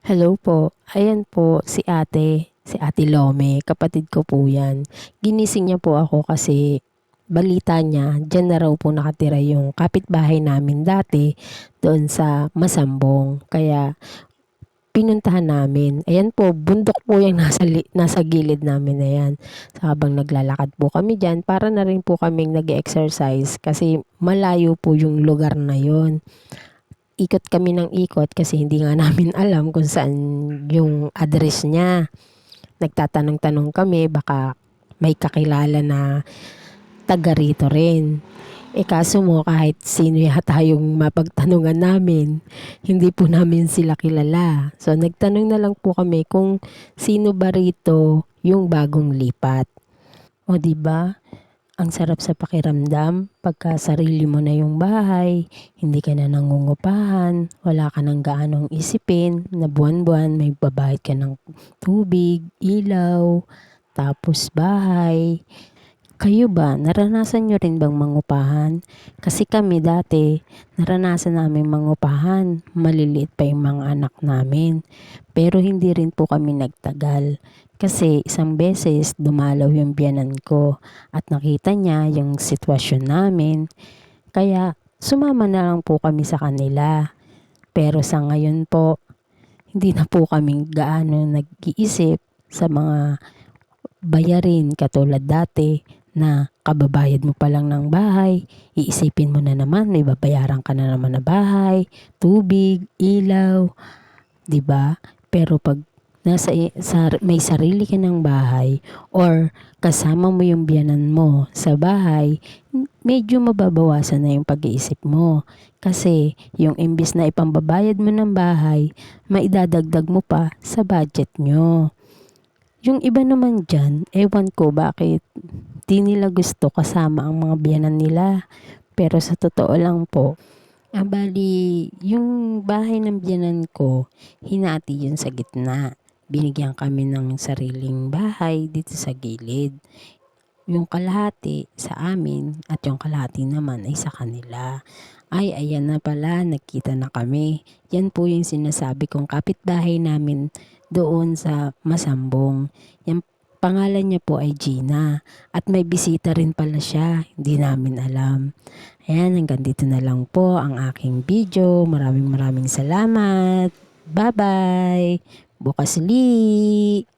Hello po. Ayan po si Ate Lome, kapatid ko po 'yan. Ginising niya po ako kasi balita niya diyan na raw po nakatira yung kapitbahay namin dati doon sa Masambong. Kaya pinuntahan namin. Ayan po, bundok po yung nasa gilid namin na 'yan. Habang naglalakad po kami diyan, para na rin po kaming nag-e-exercise kasi malayo po yung lugar na yon. Ikot kami ng ikot kasi hindi nga namin alam kung saan yung address niya. Nagtatanong-tanong kami baka may kakilala na taga rito rin. Kaso mo kahit sino yata yung mapagtanungan namin, hindi po namin sila kilala. So nagtanong na lang po kami kung sino ba rito yung bagong lipat. O 'di ba? Ang sarap sa pakiramdam pagka sarili mo na yung bahay, hindi ka na nangungupahan, wala ka ng gaanong isipin na buwan-buwan may babayad ka ng tubig, ilaw, tapos bahay. Kayo ba, naranasan nyo rin bang mangupahan? Kasi kami dati, naranasan namin mangupahan. Maliliit pa yung mga anak namin. Pero hindi rin po kami nagtagal. Kasi isang beses dumalaw yung biyanan ko at nakita niya yung sitwasyon namin. Kaya sumama na lang po kami sa kanila. Pero sa ngayon po, hindi na po kami gaano nag-iisip sa mga bayarin katulad dati na kababayad mo pa lang ng bahay, iisipin mo na naman may babayaran ka na naman na bahay, tubig, ilaw, 'di ba? Pero pag may sarili ka ng bahay or kasama mo yung biyanan mo sa bahay, medyo mababawasan na yung pag-iisip mo. Kasi yung imbis na ipambabayad mo ng bahay, maidadagdag mo pa sa budget nyo. Yung iba naman dyan, ewan ko bakit di nila gusto kasama ang mga biyanan nila. Pero sa totoo lang po, bali, yung bahay ng biyanan ko, hinati yun sa gitna. Binigyan kami ng sariling bahay dito sa gilid. Yung kalahati sa amin at yung kalahati naman ay sa kanila. Ay, ayan na pala, nagkita na kami. Yan po yung sinasabi kong kapitbahay namin doon sa Masambong. Yung pangalan niya po ay Gina. At may bisita rin pala siya, hindi namin alam. Ayan, hanggang dito na lang po ang aking video. Maraming maraming salamat. Bye-bye. Bukas li.